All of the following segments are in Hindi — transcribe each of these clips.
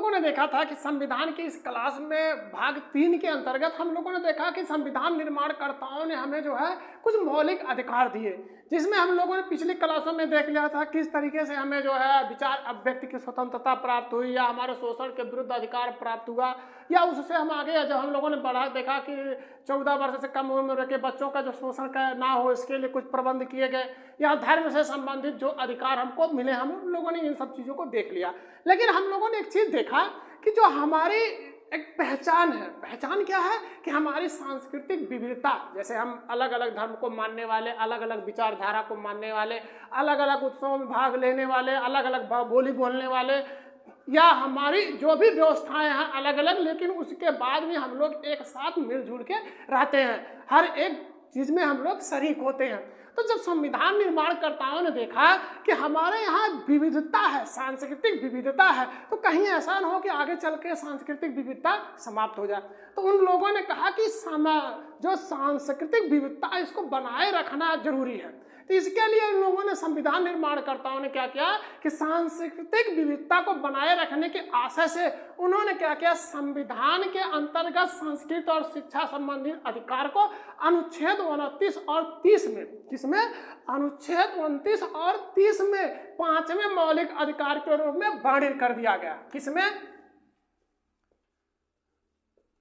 लोगों ने देखा था कि संविधान की इस क्लास में भाग 3 के अंतर्गत हम लोगों ने देखा कि संविधान निर्माणकर्ताओं ने हमें जो है कुछ मौलिक अधिकार दिए, जिसमें हम लोगों ने पिछली क्लासों में देख लिया था किस तरीके से हमें जो है विचार अभिव्यक्ति की स्वतंत्रता प्राप्त हुई, या हमारे शोषण के विरुद्ध अधिकार प्राप्त हुआ, या उससे हम आगे जब हम लोगों ने बढ़ा देखा कि 14 वर्ष से कम उम्र के बच्चों का जो शोषण का ना हो इसके लिए कुछ प्रबंध किए गए, या धर्म से संबंधित जो अधिकार हमको मिले, हम लोगों ने इन सब चीज़ों को देख लिया। लेकिन हम लोगों ने एक चीज़ देखा कि जो हमारी एक पहचान है, पहचान क्या है कि हमारी सांस्कृतिक विविधता, जैसे हम अलग अलग धर्म को मानने वाले, अलग अलग विचारधारा को मानने वाले, अलग अलग उत्सवों में भाग लेने वाले, अलग अलग बोली बोलने वाले, या हमारी जो भी व्यवस्थाएं हैं अलग अलग, लेकिन उसके बाद भी हम लोग एक साथ मिलजुल के रहते हैं, हर एक चीज़ में हम लोग शरीक होते हैं। तो जब संविधान निर्माणकर्ताओं ने देखा कि हमारे यहाँ विविधता है, सांस्कृतिक विविधता है, तो कहीं ऐसा ना हो कि आगे चल के सांस्कृतिक विविधता समाप्त हो जाए, तो उन लोगों ने कहा कि जो सांस्कृतिक विविधता है इसको बनाए रखना जरूरी है। तो इसके लिए इन लोगों ने, संविधान निर्माणकर्ताओं ने क्या किया कि सांस्कृतिक विविधता को बनाए रखने के आशय से उन्होंने क्या किया, संविधान के अंतर्गत संस्कृत और शिक्षा संबंधित अधिकार को अनुच्छेद 29 और 30 में, जिसमें अनुच्छेद 29 और 30 में 5वें मौलिक अधिकार के रूप में वर्णित कर दिया गया। किसमें?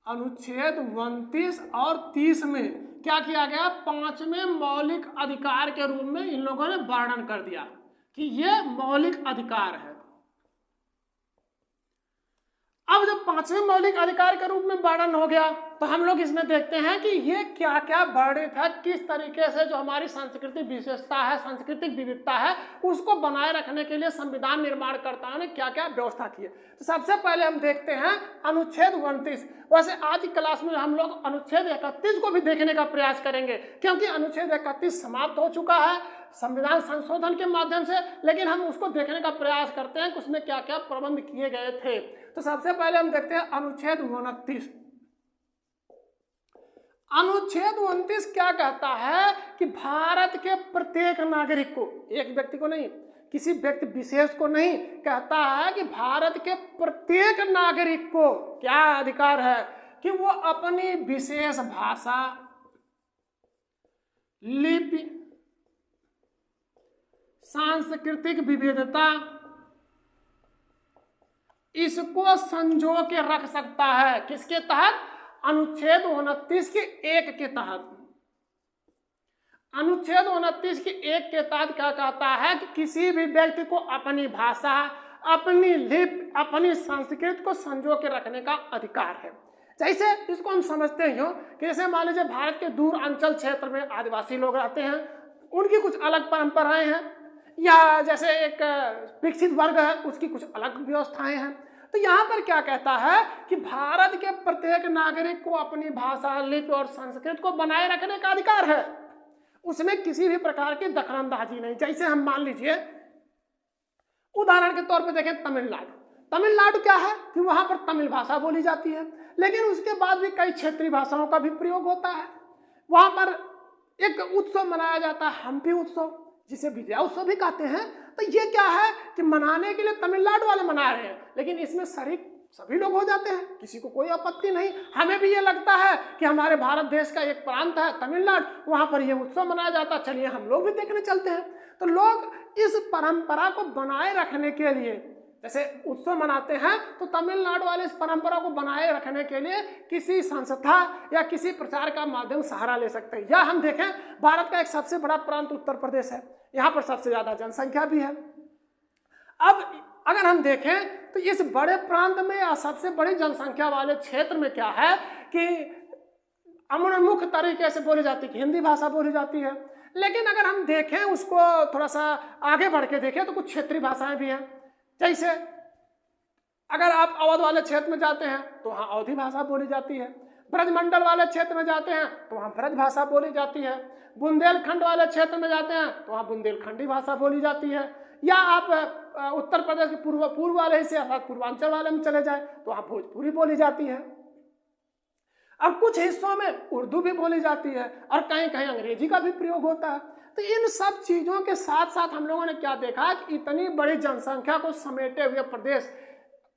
अनुच्छेद 29 और 30 में क्या किया गया, 5वें मौलिक अधिकार के रूप में इन लोगों ने वर्णन कर दिया कि ये मौलिक अधिकार है। अब जब 5वें मौलिक अधिकार के रूप में वर्णन हो गया तो हम लोग इसमें देखते हैं कि ये क्या क्या वर्णित है, किस तरीके से जो हमारी सांस्कृतिक विशेषता है, सांस्कृतिक विविधता है, उसको बनाए रखने के लिए संविधान निर्माणकर्ताओं ने क्या क्या व्यवस्था की है। तो सबसे पहले हम देखते हैं अनुच्छेद 29। वैसे आज की क्लास में हम लोग अनुच्छेद 31 को भी देखने का प्रयास करेंगे, क्योंकि अनुच्छेद 31 समाप्त हो चुका है संविधान संशोधन के माध्यम से, लेकिन हम उसको देखने का प्रयास करते हैं कि उसमें क्या क्या प्रबंध किए गए थे। तो सबसे पहले हम देखते हैं अनुच्छेद 29। अनुच्छेद 29 क्या कहता है कि भारत के प्रत्येक नागरिक को, एक व्यक्ति को नहीं, किसी व्यक्ति विशेष को नहीं, कहता है कि भारत के प्रत्येक नागरिक को क्या अधिकार है कि वो अपनी विशेष भाषा, लिपि, सांस्कृतिक विविधता, इसको संजो के रख सकता है। किसके तहत? अनुच्छेद 29 के 1 के तहत। अनुच्छेद 29 के 1 के तहत क्या कहता है कि किसी भी व्यक्ति को अपनी भाषा, अपनी लिपि, अपनी संस्कृति को संजो के रखने का अधिकार है। जैसे इसको हम समझते हैं कि जैसे मान लीजिए भारत के दूर अंचल क्षेत्र में आदिवासी लोग रहते हैं, उनकी कुछ अलग परंपराएं हैं, या जैसे एक विकसित वर्ग है उसकी कुछ अलग व्यवस्थाएं हैं। तो यहाँ पर क्या कहता है कि भारत के प्रत्येक नागरिक को अपनी भाषा, लिपि और संस्कृति को बनाए रखने का अधिकार है, उसमें किसी भी प्रकार की दखलंदाजी नहीं। जैसे हम मान लीजिए उदाहरण के तौर पे देखें तमिलनाडु। तमिलनाडु क्या है कि वहाँ पर तमिल भाषा बोली जाती है, लेकिन उसके बाद भी कई क्षेत्रीय भाषाओं का भी प्रयोग होता है। वहाँ पर एक उत्सव मनाया जाता है, हम्पी उत्सव, जिसे विजय उत्सव भी कहते हैं। तो ये क्या है कि मनाने के लिए तमिलनाडु वाले मना रहे हैं, लेकिन इसमें शरीक सभी लोग हो जाते हैं, किसी को कोई आपत्ति नहीं। हमें भी ये लगता है कि हमारे भारत देश का एक प्रांत है तमिलनाडु, वहाँ पर ये उत्सव मनाया जाता है, चलिए हम लोग भी देखने चलते हैं। तो लोग इस परंपरा को बनाए रखने के लिए, जैसे उत्सव मनाते हैं, तो तमिलनाडु वाले इस परंपरा को बनाए रखने के लिए किसी संस्था या किसी प्रचार का माध्यम सहारा ले सकते हैं। या हम देखें भारत का एक सबसे बड़ा प्रांत उत्तर प्रदेश है, यहाँ पर सबसे ज्यादा जनसंख्या भी है। अब अगर हम देखें तो इस बड़े प्रांत में या सबसे बड़ी जनसंख्या वाले क्षेत्र में क्या है कि मुख्य तरीके से बोली जाती है, हिंदी भाषा बोली जाती है। लेकिन अगर हम देखें उसको थोड़ा सा आगे बढ़ के देखें तो कुछ क्षेत्रीय भाषाएं भी हैं। जैसे अगर आप अवध वाले क्षेत्र में जाते हैं तो वहाँ अवधी भाषा बोली जाती है, ब्रजमंडल वाले क्षेत्र में जाते हैं तो वहाँ ब्रज भाषा बोली जाती है, बुंदेलखंड वाले क्षेत्र में जाते हैं तो वहाँ बुंदेलखंडी भाषा बोली जाती है, या आप उत्तर प्रदेश के पूर्व वाले हिस्से अर्थात पूर्वांचल वाले में चले जाए तो वहाँ भोजपुरी बोली जाती है। अब कुछ हिस्सों में उर्दू भी बोली जाती है और कहीं कहीं अंग्रेजी का भी प्रयोग होता है। तो इन सब चीज़ों के साथ साथ हम लोगों ने क्या देखा कि इतनी बड़ी जनसंख्या को समेटे हुए प्रदेश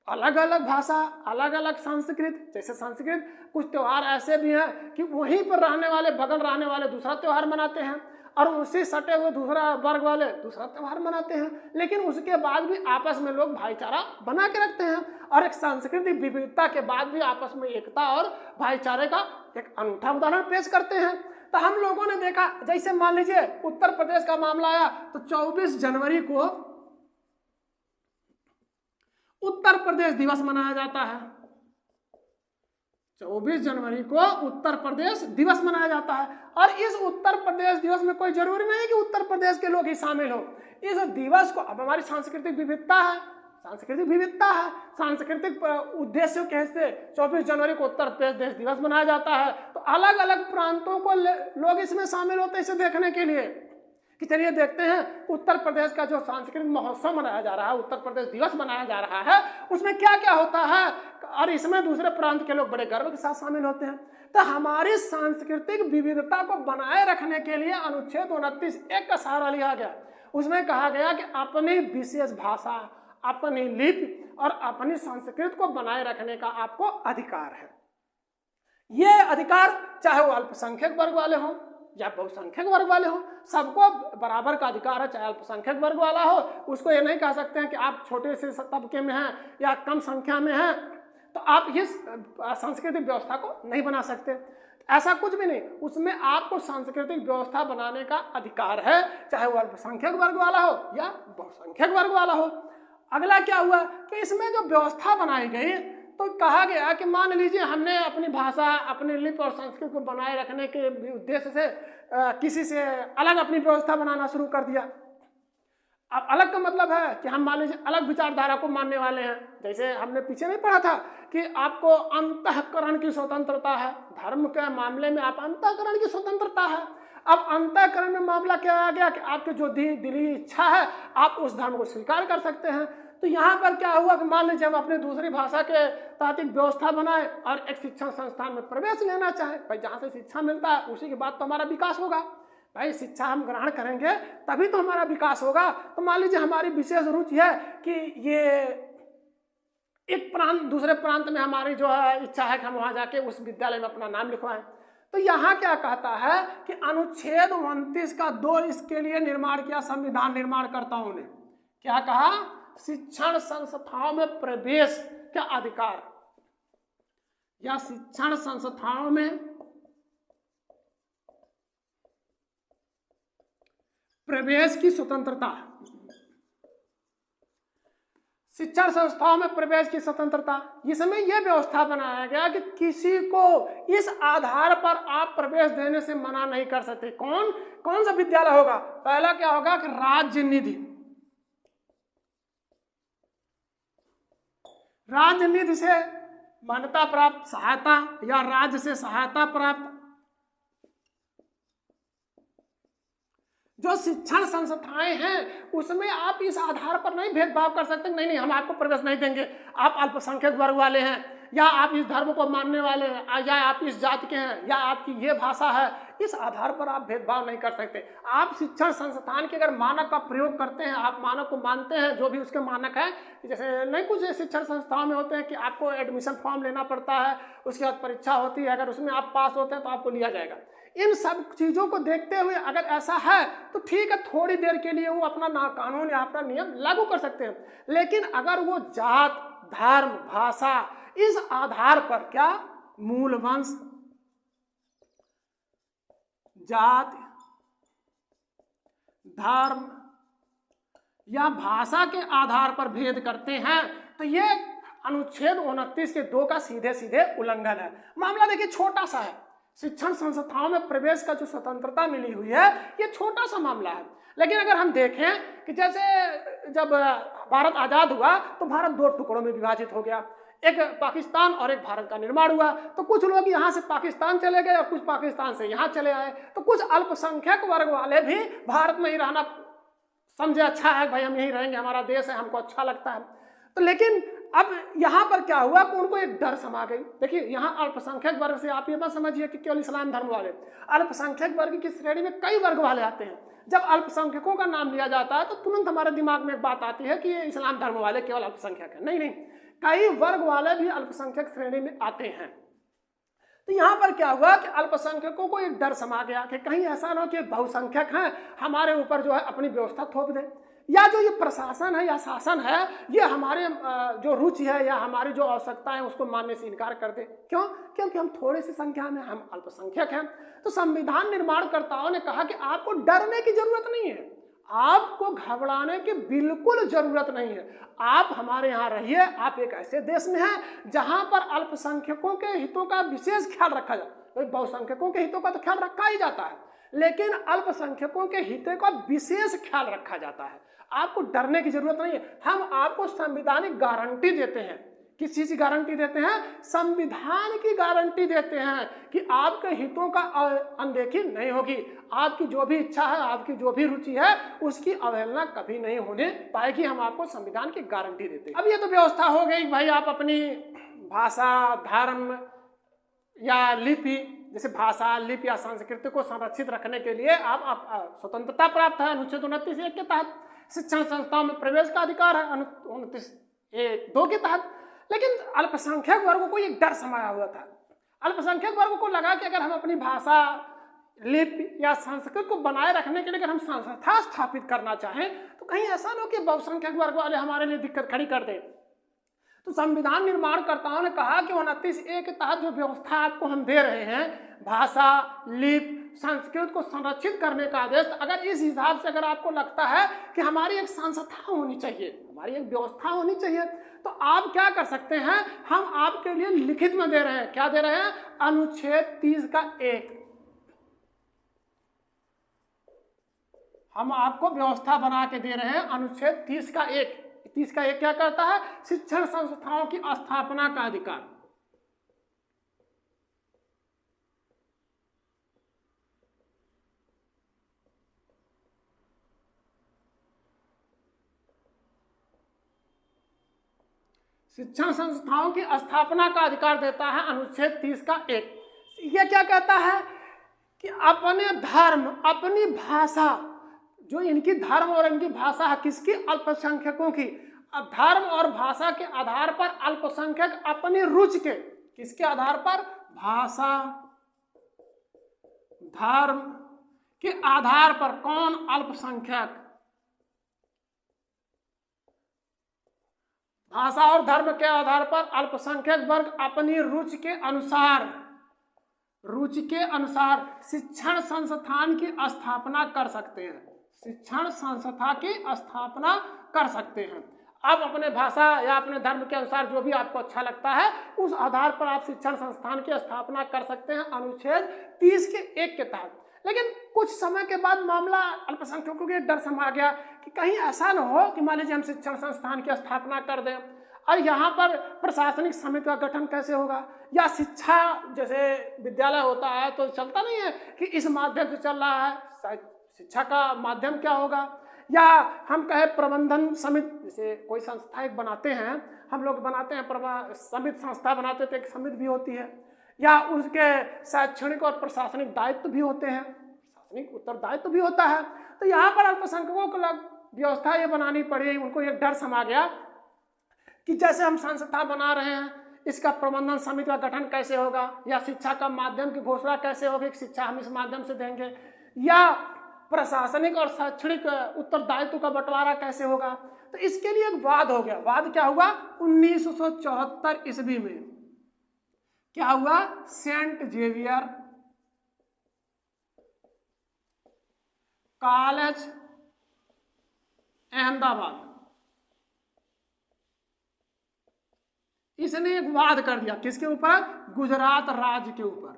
अलग अलग भाषा, अलग अलग संस्कृत। जैसे संस्कृत कुछ त्यौहार ऐसे भी हैं कि वहीं पर रहने वाले, बगल रहने वाले दूसरा त्यौहार मनाते हैं और उसी सटे हुए दूसरा वर्ग वाले दूसरा त्यौहार मनाते हैं, लेकिन उसके बाद भी आपस में लोग भाईचारा बना के रखते हैं और एक सांस्कृतिक विविधता के बाद भी आपस में एकता और भाईचारे का एक अनूठा उदाहरण पेश करते हैं। तो हम लोगों ने देखा, जैसे मान लीजिए उत्तर प्रदेश का मामला आया तो 24 जनवरी को उत्तर प्रदेश दिवस मनाया जाता है। 24 जनवरी को उत्तर प्रदेश दिवस मनाया जाता है और इस उत्तर प्रदेश दिवस में कोई जरूरी नहीं है कि उत्तर प्रदेश के लोग ही शामिल हो। इस दिवस को, अब हमारी सांस्कृतिक विविधता है, सांस्कृतिक उद्देश्यों के से 24 जनवरी को उत्तर प्रदेश दिवस मनाया जाता है। तो अलग अलग प्रांतों को लोग इसमें शामिल होते हैं इसे देखने के लिए कि चलिए देखते हैं उत्तर प्रदेश का जो सांस्कृतिक महोत्सव मनाया जा रहा है, उत्तर प्रदेश दिवस मनाया जा रहा है, उसमें क्या क्या होता है और इसमें दूसरे प्रांत के लोग बड़े गर्व के साथ शामिल होते हैं। तो हमारी सांस्कृतिक विविधता को बनाए रखने के लिए अनुच्छेद 29(1) का सहारा लिया गया। उसमें कहा गया कि अपनी विशेष भाषा, अपनी लिपि और अपनी संस्कृति को बनाए रखने का आपको अधिकार है। ये अधिकार चाहे वो अल्पसंख्यक वर्ग वाले हों या बहुसंख्यक वर्ग वाले हो, सबको बराबर का अधिकार है। चाहे अल्पसंख्यक वर्ग वाला हो, उसको ये नहीं कह सकते हैं कि आप छोटे से तबके में हैं या कम संख्या में हैं तो आप इस सांस्कृतिक व्यवस्था को नहीं बना सकते। ऐसा कुछ भी नहीं, उसमें आपको सांस्कृतिक व्यवस्था बनाने का अधिकार है, चाहे वो अल्पसंख्यक वर्ग वाला हो या बहुसंख्यक वर्ग वाला हो। अगला क्या हुआ कि इसमें जो व्यवस्था बनाई गई तो कहा गया कि मान लीजिए हमने अपनी भाषा, अपनी लिपि और संस्कृति को बनाए रखने के उद्देश्य से किसी से अलग अपनी व्यवस्था बनाना शुरू कर दिया। अब अलग का मतलब है कि हम मान लीजिए अलग विचारधारा को मानने वाले हैं। जैसे हमने पीछे नहीं पढ़ा था कि आपको अंतःकरण की स्वतंत्रता है, धर्म के मामले में आप अंतःकरण की स्वतंत्रता है। अब अंतःकरण में मामला क्या आ गया कि आपकी जो दिली इच्छा है आप उस धर्म को स्वीकार कर सकते हैं। तो यहाँ पर क्या हुआ कि मान लीजिए हम अपनी दूसरी भाषा के तहत एक व्यवस्था बनाए और एक शिक्षण संस्थान में प्रवेश लेना चाहे, भाई जहाँ से शिक्षा मिलता है उसी के बाद तो हमारा विकास होगा। भाई शिक्षा हम ग्रहण करेंगे तभी तो हमारा विकास होगा। तो मान लीजिए हमारी विशेष रुचि है कि ये एक प्रांत दूसरे प्रांत में हमारी जो है इच्छा है कि हम वहाँ जाके उस विद्यालय में अपना नाम लिखवाएं। तो यहाँ क्या कहता है कि अनुच्छेद 29 का 2 इसके लिए निर्माण किया संविधान निर्माणकर्ताओं ने। क्या कहा? शिक्षण संस्थाओं में प्रवेश का अधिकार या शिक्षण संस्थाओं में प्रवेश की स्वतंत्रता, शिक्षण संस्थाओं में प्रवेश की स्वतंत्रता। इसमें यह व्यवस्था बनाया गया कि किसी को इस आधार पर आप प्रवेश देने से मना नहीं कर सकते। कौन सा विद्यालय होगा? पहला क्या होगा कि राज्य निधि से मान्यता प्राप्त सहायता या राज्य से सहायता प्राप्त जो शिक्षण संस्थाएं हैं उसमें आप इस आधार पर नहीं भेदभाव कर सकते। नहीं हम आपको प्रवेश नहीं देंगे, आप अल्पसंख्यक वर्ग वाले हैं या आप इस धर्म को मानने वाले हैं या आप इस जाति के हैं या आपकी ये भाषा है, इस आधार पर आप भेदभाव नहीं कर सकते। आप शिक्षण संस्थान के अगर मानक का प्रयोग करते हैं, आप मानक को मानते हैं, जो भी उसके मानक है, जैसे नहीं कुछ शिक्षण संस्थाओं में होते हैं कि आपको एडमिशन फॉर्म लेना पड़ता है, उसके बाद परीक्षा होती है, अगर उसमें आप पास होते हैं तो आपको लिया जाएगा। इन सब चीज़ों को देखते हुए अगर ऐसा है तो ठीक है, थोड़ी देर के लिए वो अपना कानून या अपना नियम लागू कर सकते हैं। लेकिन अगर वो जात, धर्म, भाषा इस आधार पर, क्या मूल वंश, जात, धर्म या भाषा के आधार पर भेद करते हैं तो ये अनुच्छेद 29 के 2 का सीधे सीधे उल्लंघन है। मामला देखिए छोटा सा है, शिक्षण संस्थाओं में प्रवेश का जो स्वतंत्रता मिली हुई है ये छोटा सा मामला है। लेकिन अगर हम देखें कि जैसे जब भारत आज़ाद हुआ तो भारत 2 टुकड़ों में विभाजित हो गया, एक पाकिस्तान और एक भारत का निर्माण हुआ। तो कुछ लोग यहाँ से पाकिस्तान चले गए और कुछ पाकिस्तान से यहाँ चले आए। तो कुछ अल्पसंख्यक वर्ग वाले भी भारत में ही रहना समझे, अच्छा है भाई हम यहीं रहेंगे, हमारा देश है, हमको अच्छा लगता है। तो लेकिन अब यहाँ पर क्या हुआ कि उनको एक डर समा गई। देखिए यहाँ अल्पसंख्यक वर्ग से आप ये मत समझिए कि केवल इस्लाम धर्म वाले, अल्पसंख्यक वर्ग की श्रेणी में कई वर्ग वाले आते हैं। जब अल्पसंख्यकों का नाम लिया जाता है तो तुरंत हमारे दिमाग में एक बात आती है कि ये इस्लाम धर्म वाले केवल अल्पसंख्यक है। नहीं, कई वर्ग वाले भी अल्पसंख्यक श्रेणी में आते हैं। तो यहाँ पर क्या हुआ कि अल्पसंख्यकों को एक डर समा गया कि कहीं ऐसा ना हो कि बहुसंख्यक हैं हमारे ऊपर जो है अपनी व्यवस्था थोप दे, या जो ये प्रशासन है या शासन है ये हमारे जो रुचि है या हमारी जो आवश्यकता है उसको मानने से इनकार कर दे। क्यों? क्योंकि हम थोड़ी सी संख्या में, हम अल्पसंख्यक हैं। तो संविधान निर्माणकर्ताओं ने कहा कि आपको डरने की जरूरत नहीं है, आपको घबराने की बिल्कुल जरूरत नहीं है। आप हमारे यहाँ रहिए, आप एक ऐसे देश में हैं जहां पर अल्पसंख्यकों के हितों का विशेष ख्याल रखा जाता है। बहुसंख्यकों के हितों का तो ख्याल रखा ही जाता है, लेकिन अल्पसंख्यकों के हितों का विशेष ख्याल रखा जाता है। आपको डरने की जरूरत नहीं है। हम आपको संवैधानिक गारंटी देते हैं। किस चीज की गारंटी देते हैं? संविधान की गारंटी देते हैं कि आपके हितों का अनदेखी नहीं होगी, आपकी जो भी इच्छा है, आपकी जो भी रुचि है, उसकी अवहेलना कभी नहीं होने पाएगी। हम आपको संविधान की गारंटी देते हैं। अब ये तो व्यवस्था हो गई भाई, आप अपनी भाषा, धर्म या लिपि, जैसे भाषा, लिपि या संस्कृति को संरक्षित रखने के लिए आप स्वतंत्रता प्राप्त है अनुच्छेद 29(1) के तहत। शिक्षण संस्थाओं में प्रवेश का अधिकार है 29(2) के तहत। लेकिन अल्पसंख्यक वर्गों को एक डर समाया हुआ था। अल्पसंख्यक वर्गों को लगा कि अगर हम अपनी भाषा, लिपि या संस्कृत को बनाए रखने के लिए अगर हम संस्था स्थापित करना चाहें तो कहीं ऐसा ना हो कि बहुसंख्यक वर्ग वाले हमारे लिए दिक्कत खड़ी कर दें। तो संविधान निर्माणकर्ताओं ने कहा कि 29(1) के तहत जो व्यवस्था आपको हम दे रहे हैं, भाषा, लिपि, संस्कृत को संरक्षित करने का आदेश, अगर इस हिसाब से अगर आपको लगता है कि हमारी एक संस्था होनी चाहिए, हमारी एक व्यवस्था होनी चाहिए, तो आप क्या कर सकते हैं? हम आपके लिए लिखित में दे रहे हैं। क्या दे रहे हैं? अनुच्छेद 30(1). हम आपको व्यवस्था बना के दे रहे हैं अनुच्छेद 30(1). 30(1) क्या करता है? शिक्षण संस्थाओं की स्थापना का अधिकार। शिक्षण संस्थाओं की स्थापना का अधिकार देता है अनुच्छेद 30(1). यह क्या कहता है कि अपने धर्म, अपनी भाषा, जो इनकी धर्म और इनकी भाषा है, किसकी? अल्पसंख्यकों की। धर्म और भाषा के आधार पर अल्पसंख्यक अपनी रुचि के, किसके आधार पर? भाषा, धर्म के आधार पर। कौन? अल्पसंख्यक। भाषा और धर्म के आधार पर अल्पसंख्यक वर्ग अपनी रुचि के अनुसार शिक्षण संस्थान की स्थापना कर सकते हैं। शिक्षण संस्था की स्थापना कर सकते हैं। आप अपने भाषा या अपने धर्म के अनुसार जो भी आपको अच्छा लगता है उस आधार पर आप शिक्षण संस्थान की स्थापना कर सकते हैं अनुच्छेद 30(1) के तहत। लेकिन कुछ समय के बाद मामला अल्पसंख्यकों के डर समा गया कि कहीं ऐसा न हो कि मान लीजिए हम शिक्षण संस्थान की स्थापना कर दें और यहाँ पर प्रशासनिक समिति का गठन कैसे होगा, या शिक्षा जैसे विद्यालय होता है तो चलता नहीं है कि इस माध्यम से चल रहा है, शिक्षा का माध्यम क्या होगा, या हम कहे प्रबंधन समिति, जैसे कोई संस्था एक बनाते हैं, हम लोग बनाते हैं समिति, संस्था बनाते तो एक समिति भी होती है, या उसके शैक्षणिक और प्रशासनिक दायित्व भी होते हैं, प्रशासनिक उत्तरदायित्व भी होता है। तो यहाँ पर अल्पसंख्यकों को व्यवस्था ये बनानी पड़ी, उनको एक डर समा गया कि जैसे हम संस्था बना रहे हैं, इसका प्रबंधन समिति का गठन कैसे होगा, या शिक्षा का माध्यम की घोषणा कैसे होगी, शिक्षा हम इस माध्यम से देंगे, या प्रशासनिक और शैक्षणिक उत्तरदायित्व का बंटवारा कैसे होगा। तो इसके लिए एक वाद हो गया। वाद क्या हुआ? 1974 ईस्वी में क्या हुआ? सेंट जेवियर कॉलेज अहमदाबाद, इसने एक वाद कर दिया। किसके ऊपर? गुजरात राज्य के ऊपर।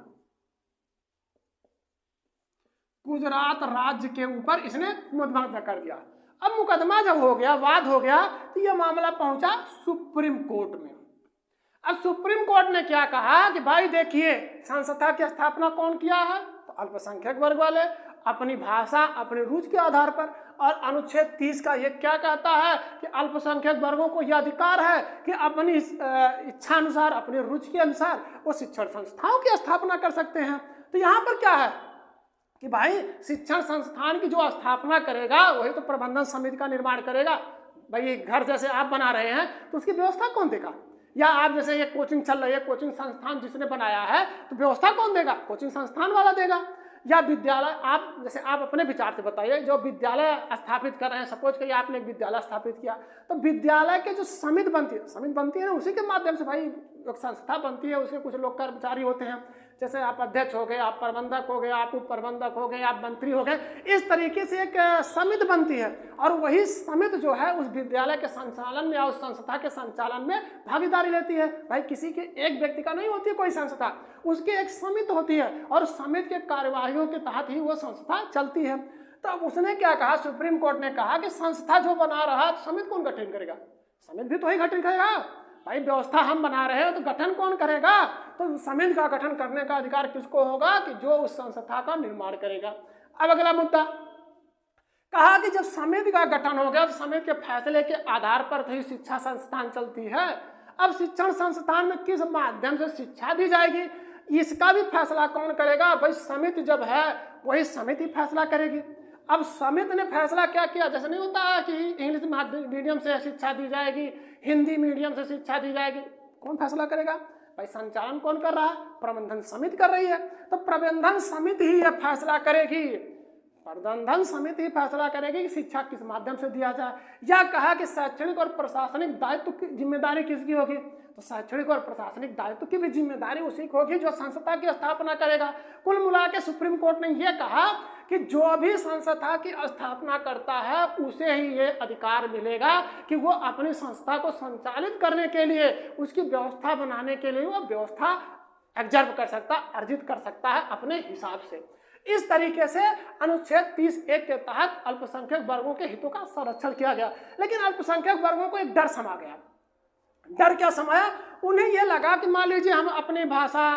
गुजरात राज्य के ऊपर इसने मुकदमा कर दिया। अब मुकदमा जब हो गया, वाद हो गया, तो यह मामला पहुंचा सुप्रीम कोर्ट में। अब सुप्रीम कोर्ट ने क्या कहा कि भाई देखिए, संस्था की स्थापना कौन किया है? तो अल्पसंख्यक वर्ग वाले, अपनी भाषा, अपनी रुचि के आधार पर। और अनुच्छेद 30 का ये क्या कहता है कि अल्पसंख्यक वर्गों को यह अधिकार है कि अपनी इच्छा अनुसार, अपनी रुचि के अनुसार वो शिक्षण संस्थाओं की स्थापना कर सकते हैं। तो यहाँ पर क्या है कि भाई शिक्षण संस्थान की जो स्थापना करेगा वही तो प्रबंधन समिति का निर्माण करेगा। भाई घर जैसे आप बना रहे हैं तो उसकी व्यवस्था कौन देगा? या आप जैसे ये कोचिंग चल रही है, कोचिंग संस्थान जिसने बनाया है तो व्यवस्था कौन देगा? कोचिंग संस्थान वाला देगा। या विद्यालय, आप जैसे आप अपने विचार से बताइए, जो विद्यालय स्थापित कर रहे हैं, सपोज करिए आपने एक विद्यालय स्थापित किया, तो विद्यालय के जो समिति बनती है ना, उसी के माध्यम से भाई एक संस्था बनती है, उसके कुछ लोग कर्मचारी होते हैं, जैसे आप अध्यक्ष हो गए, आप प्रबंधक हो गए, आप उप प्रबंधक हो गए, आप मंत्री हो गए, इस तरीके से एक समिति बनती है और वही समिति जो है उस विद्यालय के संचालन में या उस संस्था के संचालन में भागीदारी लेती है। भाई किसी के एक व्यक्ति का नहीं होती है कोई संस्था, उसकी एक समिति होती है और समिति के कार्यवाहियों के तहत ही वो संस्था चलती है। तो उसने क्या कहा, सुप्रीम कोर्ट ने कहा कि संस्था जो बना रहा है समिति कौन गठन करेगा? समिति भी तो ही गठन करेगा। भाई व्यवस्था हम बना रहे हैं तो गठन कौन करेगा? तो समिति का गठन करने का अधिकार किसको होगा? कि जो उस संस्था का निर्माण करेगा। अब अगला मुद्दा, कहा कि जब समिति का गठन हो गया तो समिति के फैसले के आधार पर ही शिक्षा संस्थान चलती है। अब शिक्षण संस्थान में किस माध्यम से शिक्षा दी जाएगी, इसका भी फैसला कौन करेगा? भाई समिति जब है वही समिति फैसला करेगी। अब समिति ने फैसला क्या किया? जैसे नहीं होता है कि इंग्लिश मीडियम से शिक्षा दी जाएगी, हिंदी मीडियम से शिक्षा दी जाएगी, कौन फैसला करेगा? भाई संचालन कौन कर रहा है? प्रबंधन समिति कर रही है। तो प्रबंधन समिति ही यह फैसला करेगी, प्रबंधन समिति ही फैसला करेगी कि शिक्षा किस माध्यम से दिया जाए। या कहा कि शैक्षणिक और प्रशासनिक दायित्व की जिम्मेदारी किसकी होगी? तो शैक्षणिक और प्रशासनिक दायित्व की भी जिम्मेदारी उसी की होगी जो संस्था की स्थापना करेगा। कुल मिला के सुप्रीम कोर्ट ने यह कहा कि जो भी संस्था की स्थापना करता है उसे ही ये अधिकार मिलेगा कि वो अपनी संस्था को संचालित करने के लिए, उसकी व्यवस्था बनाने के लिए वो व्यवस्था एग्जर्व कर सकता, अर्जित कर सकता है अपने हिसाब से। इस तरीके से अनुच्छेद 30(1) के तहत अल्पसंख्यक वर्गों के हितों का संरक्षण किया गया। लेकिन अल्पसंख्यक वर्गों को एक डर समा गया। डर क्या समाया? उन्हें यह लगा कि मान लीजिए हम अपनी भाषा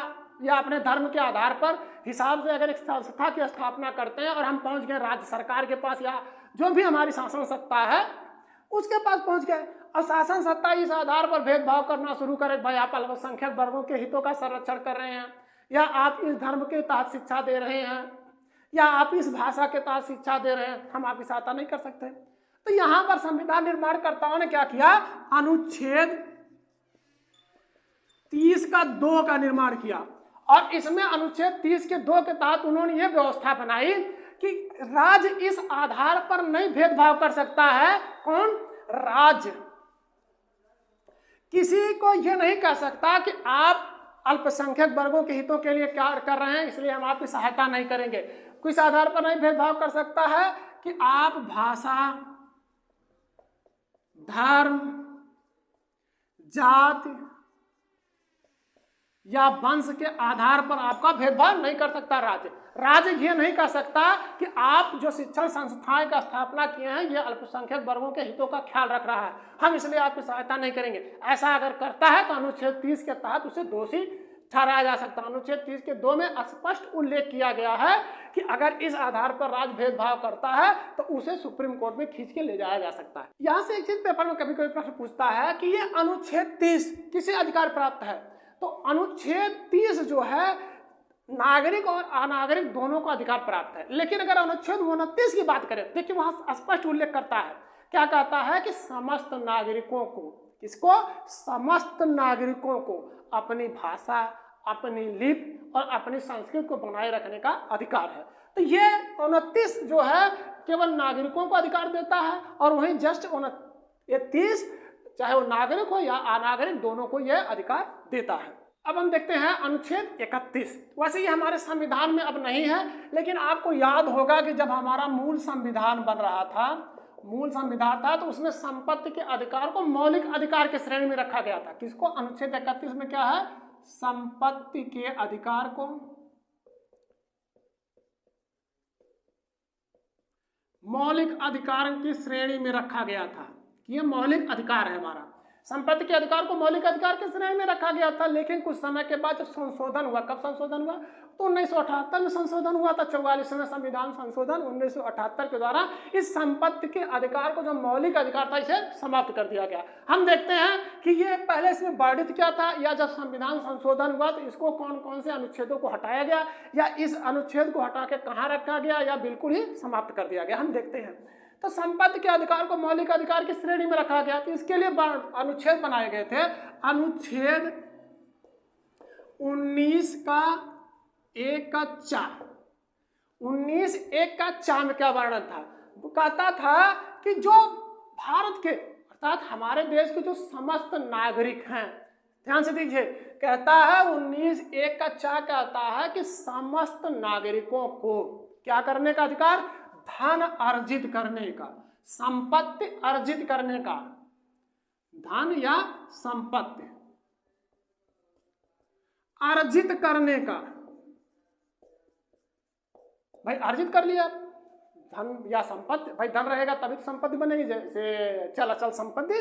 या अपने धर्म के आधार पर हिसाब से अगर एक संस्था की स्थापना करते हैं और हम पहुंच गए राज्य सरकार के पास या जो भी हमारी शासन सत्ता है उसके पास पहुंच गए और शासन सत्ता इस आधार पर भेदभाव करना शुरू करे, भाई आप अल्पसंख्यक वर्गों के हितों का संरक्षण कर रहे हैं, या आप इस धर्म के तहत शिक्षा दे रहे हैं, या आप इस भाषा के तहत शिक्षा दे रहे हैं, हम आपकी सहायता नहीं कर सकते। तो यहाँ पर संविधान निर्माणकर्ताओं ने क्या किया? अनुच्छेद 30(2) का निर्माण किया और इसमें अनुच्छेद 30(2) के तहत उन्होंने ये व्यवस्था बनाई कि राज्य इस आधार पर नहीं भेदभाव कर सकता है। कौन? राज्य किसी को यह नहीं कह सकता कि आप अल्पसंख्यक वर्गों के हितों के लिए क्या कर रहे हैं इसलिए हम आपकी सहायता नहीं करेंगे। किस आधार पर नहीं भेदभाव कर सकता है? कि आप भाषा, धर्म, जाति या वंश के आधार पर आपका भेदभाव नहीं कर सकता राज्य। राज्य ये नहीं कर सकता कि आप जो शिक्षण संस्थाएं का स्थापना किए हैं ये अल्पसंख्यक वर्गों के हितों का ख्याल रख रहा है, हम इसलिए आपकी सहायता नहीं करेंगे। ऐसा अगर करता है तो अनुच्छेद 30 के तहत उसे दोषी ठहराया जा सकता है। अनुच्छेद 30(2) में स्पष्ट उल्लेख किया गया है कि अगर इस आधार पर राज्य भेदभाव करता है तो उसे सुप्रीम कोर्ट में खींच के ले जाया जा सकता है। यहाँ से एक चीज पेपर में कभी कभी प्रश्न पूछता है कि ये अनुच्छेद 30 किसे अधिकार प्राप्त है? तो अनुच्छेद 30 जो है नागरिक और अनागरिक दोनों को अधिकार प्राप्त है। लेकिन अगर अनुच्छेद 29 की बात करें, देखिए वहां स्पष्ट उल्लेख करता है, क्या कहता है कि समस्त नागरिकों को, किसको? समस्त नागरिकों को अपनी भाषा, अपनी लिपि और अपनी संस्कृति को बनाए रखने का अधिकार है। तो ये 29 जो है केवल नागरिकों को अधिकार देता है और वहीं जस्ट 30 चाहे वो नागरिक हो या अनागरिक दोनों को यह अधिकार देता है। अब हम देखते हैं अनुच्छेद 31। वैसे ये हमारे संविधान में अब नहीं है, लेकिन आपको याद होगा कि जब हमारा मूल संविधान बन रहा था, मूल संविधान था, तो उसमें संपत्ति के अधिकार को मौलिक अधिकार के श्रेणी में रखा गया था। किसको? अनुच्छेद 31 में क्या है? संपत्ति के अधिकार को मौलिक अधिकार की श्रेणी में रखा गया था। ये मौलिक अधिकार है हमारा, संपत्ति के अधिकार को मौलिक अधिकार के श्रेणी में रखा गया था। लेकिन कुछ समय के बाद जब संशोधन हुआ, कब संशोधन हुआ? तो 1978 में संशोधन हुआ था। 44वें संविधान संशोधन 1978 के द्वारा इस संपत्ति के अधिकार को जो मौलिक अधिकार था इसे समाप्त कर दिया गया। हम देखते हैं कि ये पहले इसमें वर्णित क्या था, या जब संविधान संशोधन हुआ तो इसको कौन कौन से अनुच्छेदों को हटाया गया, या इस अनुच्छेद को हटा के कहाँ रखा गया, या बिल्कुल ही समाप्त कर दिया गया, हम देखते हैं। तो संपत्ति के अधिकार को मौलिक अधिकार की श्रेणी में रखा गया। तो इसके लिए अनुच्छेद बनाए गए थे। अनुच्छेद 19(1)(4) 19(1)(4) में क्या वर्णन था? वो कहता था कि जो भारत के अर्थात हमारे देश के जो समस्त नागरिक हैं, ध्यान से देखिए, कहता है 19(1)(4) कहता है कि समस्त नागरिकों को क्या करने का अधिकार? धन अर्जित करने का, संपत्ति अर्जित करने का, धन या संपत्ति अर्जित करने का। भाई अर्जित कर लिया धन या संपत्ति, भाई धन रहेगा तभी तो संपत्ति बनेगी, जैसे चल अचल संपत्ति।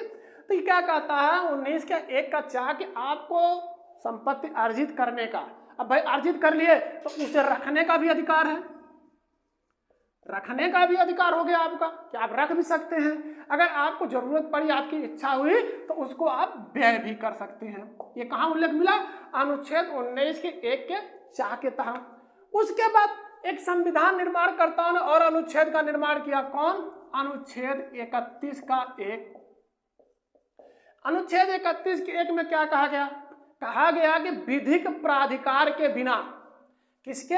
तो ये क्या कहता है 19(1)(4) कि आपको संपत्ति अर्जित करने का। अब भाई अर्जित कर लिए तो उसे रखने का भी अधिकार है, रखने का भी अधिकार हो गया आपका कि आप रख भी सकते हैं। अगर आपको जरूरत पड़ी, आपकी इच्छा हुई तो उसको आप व्यय भी कर सकते हैं। ये कहाँ उल्लेख मिला? अनुच्छेद 19(1)(4) के तहत। उसके बाद एक संविधान निर्माणकर्ताओं ने और अनुच्छेद का निर्माण किया। कौन? अनुच्छेद 31(1). अनुच्छेद 31(1) में क्या कहा गया? कहा गया कि विधिक प्राधिकार के बिना, किसके?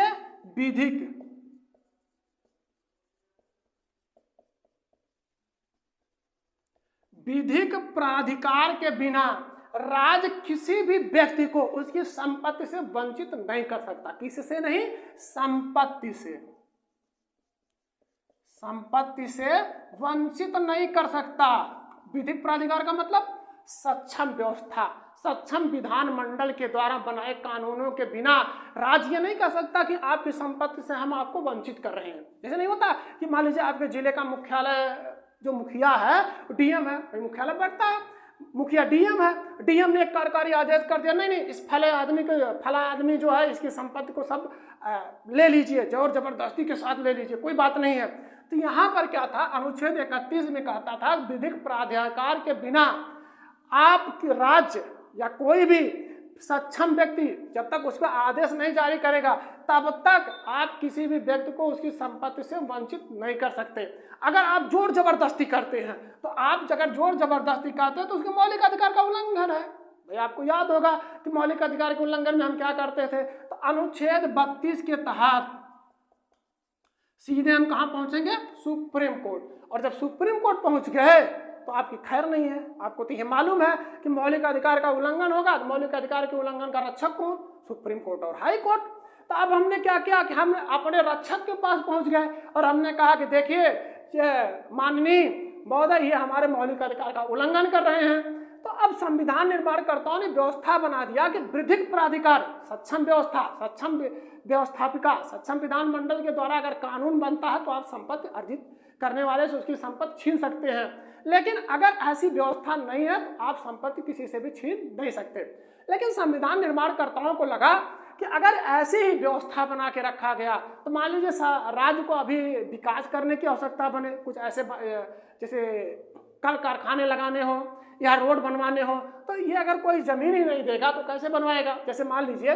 विधिक प्राधिकार के बिना राज्य किसी भी व्यक्ति को उसकी संपत्ति से वंचित नहीं कर सकता। किससे नहीं? संपत्ति से, संपत्ति से वंचित नहीं कर सकता। विधिक प्राधिकार का मतलब सक्षम व्यवस्था, सक्षम विधानमंडल के द्वारा बनाए कानूनों के बिना राज्य ये नहीं कह सकता कि आपकी संपत्ति से हम आपको वंचित कर रहे हैं। जैसे नहीं होता कि मान लीजिए आपके जिले का मुख्यालय जो मुखिया है डीएम है, मुख्यालय बैठता है, मुखिया डीएम है, डीएम ने एक कार्यकारी आदेश कर दिया, नहीं इस फला आदमी जो है इसकी संपत्ति को सब ले लीजिए, जोर जबरदस्ती के साथ ले लीजिए, कोई बात नहीं है। तो यहाँ पर क्या था? अनुच्छेद 31 में कहता था विधिक प्राधिकार के बिना आपके राज्य या कोई भी सक्षम व्यक्ति जब तक उसका आदेश नहीं जारी करेगा तब तक आप किसी भी व्यक्ति को उसकी संपत्ति से वंचित नहीं कर सकते। अगर आप जोर जबरदस्ती करते हैं तो आप अगर जोर जबरदस्ती करते हैं तो उसके मौलिक अधिकार का उल्लंघन है। भाई आपको याद होगा कि मौलिक अधिकार के उल्लंघन में हम क्या करते थे? तो अनुच्छेद 32 के तहत सीधे हम कहाँ पहुंचेंगे? Supreme court. और जब सुप्रीम कोर्ट पहुंच गए तो आपकी खैर नहीं है। आपको तो ये मालूम है कि मौलिक अधिकार का उल्लंघन होगा, तो मौलिक अधिकार के उल्लंघन का रक्षक कौन? सुप्रीम कोर्ट और हाई कोर्ट। तो अब हमने क्या किया कि हम अपने रक्षक के पास पहुंच गए और हमने कहा कि देखिए माननीय महोदय ये हमारे मौलिक अधिकार का उल्लंघन कर रहे हैं। तो अब संविधान निर्माणकर्ताओं ने व्यवस्था बना दिया कि विधिक प्राधिकार, सक्षम व्यवस्था, सक्षम व्यवस्थापिका, सक्षम विधानमंडल के द्वारा अगर कानून बनता है तो आप संपत्ति अर्जित करने वाले से उसकी संपत्ति छीन सकते हैं। लेकिन अगर ऐसी व्यवस्था नहीं है तो आप संपत्ति किसी से भी छीन नहीं सकते। लेकिन संविधान निर्माणकर्ताओं को लगा कि अगर ऐसी ही व्यवस्था बना के रखा गया तो मान लीजिए राज्य को अभी विकास करने की आवश्यकता बने, कुछ ऐसे जैसे कल कारखाने लगाने हो या रोड बनवाने हो, तो ये अगर कोई जमीन ही नहीं देगा तो कैसे बनवाएगा? जैसे मान लीजिए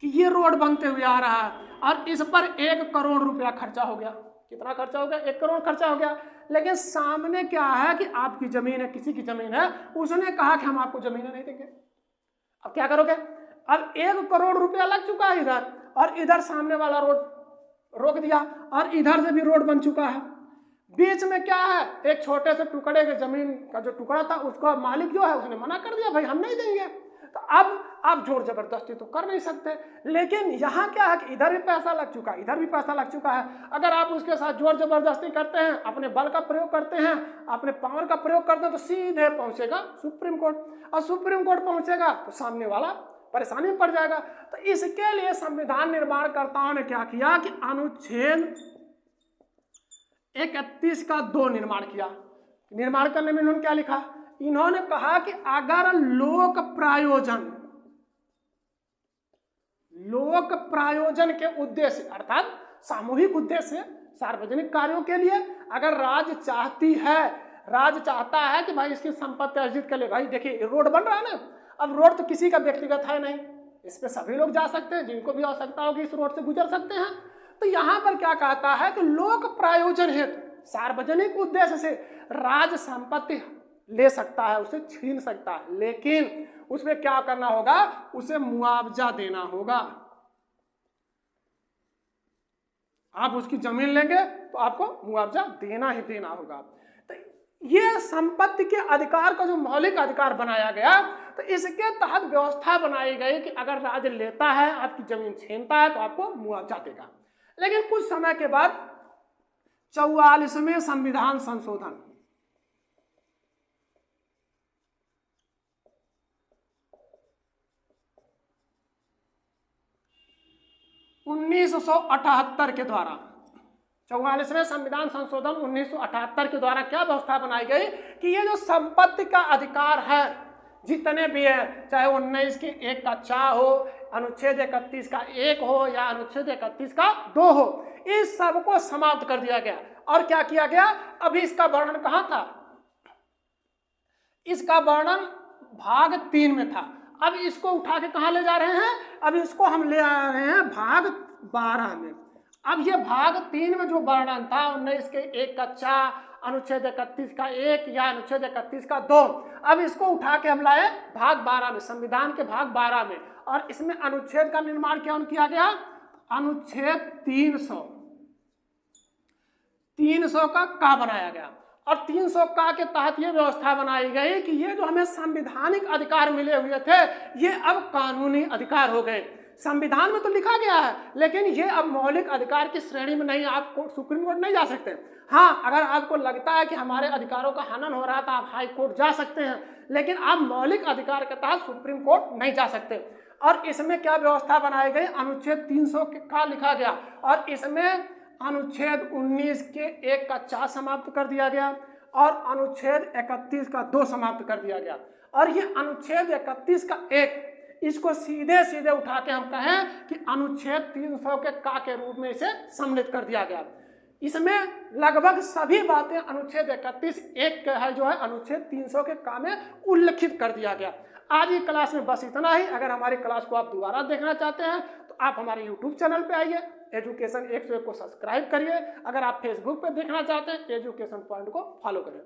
कि ये रोड बनते हुए आ रहा है और इस पर 1 करोड़ रुपया खर्चा हो गया। कितना खर्चा हो गया? 1 करोड़ खर्चा हो गया। लेकिन सामने क्या है कि आपकी जमीन है, किसी की जमीन है, उसने कहा कि हम आपको जमीन नहीं देंगे। अब क्या करोगे? अब 1 करोड़ रुपया लग चुका है इधर, और इधर सामने वाला रोड रोक दिया और इधर से भी रोड बन चुका है। बीच में क्या है? एक छोटे से टुकड़े के जमीन का जो टुकड़ा था उसका मालिक जो है उसने मना कर दिया, भाई हम नहीं देंगे। तो अब आप जोर जबरदस्ती तो कर नहीं सकते। लेकिन यहाँ क्या है कि इधर भी पैसा लग चुका है, इधर भी पैसा लग चुका है। अगर आप उसके साथ जोर जबरदस्ती करते हैं, अपने बल का प्रयोग करते हैं, अपने पावर का प्रयोग करते हैं, तो सीधे पहुंचेगा सुप्रीम कोर्ट, और सुप्रीम कोर्ट पहुंचेगा तो सामने वाला परेशानी में पड़ जाएगा। तो इसके लिए संविधान निर्माणकर्ताओं ने क्या किया कि अनुच्छेद 31 का 2 निर्माण किया। निर्माण करने में इन्होंने क्या लिखा? इन्होंने कहा कि अगर लोक प्रायोजन के उद्देश्य अर्थात सामूहिक उद्देश्य, सार्वजनिक कार्यों के लिए अगर राज्य चाहता है कि भाई इसकी संपत्ति अर्जित कर ले। भाई देखिए रोड बन रहा है ना, अब रोड तो किसी का व्यक्तिगत है नहीं, इस पे सभी लोग जा सकते हैं, जिनको भी आवश्यकता होगी इस रोड से गुजर सकते हैं। तो यहाँ पर क्या कहता है कि लोक प्रायोजन हेतु, सार्वजनिक उद्देश्य से राज संपत्ति ले सकता है, उसे छीन सकता है, लेकिन उसमें क्या करना होगा, उसे मुआवजा देना होगा। आप उसकी जमीन लेंगे तो आपको मुआवजा देना ही देना होगा। तो ये संपत्ति के अधिकार का जो मौलिक अधिकार बनाया गया, तो इसके तहत व्यवस्था बनाई गई कि अगर राज्य लेता है, आपकी जमीन छीनता है, तो आपको मुआवजा देगा। लेकिन कुछ समय के बाद 44वें संविधान संशोधन 1978 के द्वारा, 44वें संविधान संशोधन 1978 के द्वारा क्या व्यवस्था बनाई गई कि ये जो संपत्ति का अधिकार है, जितने भी है, चाहे 19 के 1 का 4 हो, अनुच्छेद 31 का 1 हो या अनुच्छेद 31 का 2 हो, इस सबको समाप्त कर दिया गया। और क्या किया गया, अभी इसका वर्णन कहाँ था, इसका वर्णन भाग 3 में था। अब इसको उठा के कहाँ ले जा रहे हैं, अब इसको हम ले आ रहे हैं भाग 12 में। अब ये भाग 3 में जो वर्णन था 19 के 1 का 4, अनुच्छेद 31 का 1 या अनुच्छेद 31 का 2, अब इसको उठा के हम लाए भाग 12 में, संविधान के भाग 12 में। और इसमें अनुच्छेद का निर्माण क्या किया गया, अनुच्छेद 300 का बनाया गया। और 300 का के तहत ये व्यवस्था बनाई गई कि ये जो हमें संवैधानिक अधिकार मिले हुए थे, ये अब कानूनी अधिकार हो गए। संविधान में तो लिखा गया है, लेकिन ये अब मौलिक अधिकार की श्रेणी में नहीं, आप सुप्रीम कोर्ट नहीं जा सकते। हाँ, अगर आपको लगता है कि हमारे अधिकारों का हनन हो रहा था, आप हाई कोर्ट जा सकते हैं, लेकिन आप मौलिक अधिकार के तहत सुप्रीम कोर्ट नहीं जा सकते। और इसमें क्या व्यवस्था बनाई गई, अनुच्छेद 300 का लिखा गया, और इसमें अनुच्छेद 19 के 1 का 4 समाप्त कर दिया गया और अनुच्छेद 31 का 2 समाप्त कर दिया गया। और ये अनुच्छेद 31 का 1, इसको सीधे सीधे उठा के हम कहें कि अनुच्छेद 300 के का के रूप में इसे सम्मिलित कर दिया गया। इसमें लगभग सभी बातें अनुच्छेद 31(1) का है जो है अनुच्छेद 300 के का में उल्लिखित कर दिया गया। आज की क्लास में बस इतना ही। अगर हमारी क्लास को आप दोबारा देखना चाहते हैं तो आप हमारे यूट्यूब चैनल पे आइए, एजुकेशन 101 को सब्सक्राइब करिए। अगर आप फेसबुक पे देखना चाहते हैं, एजुकेशन पॉइंट को फॉलो करें।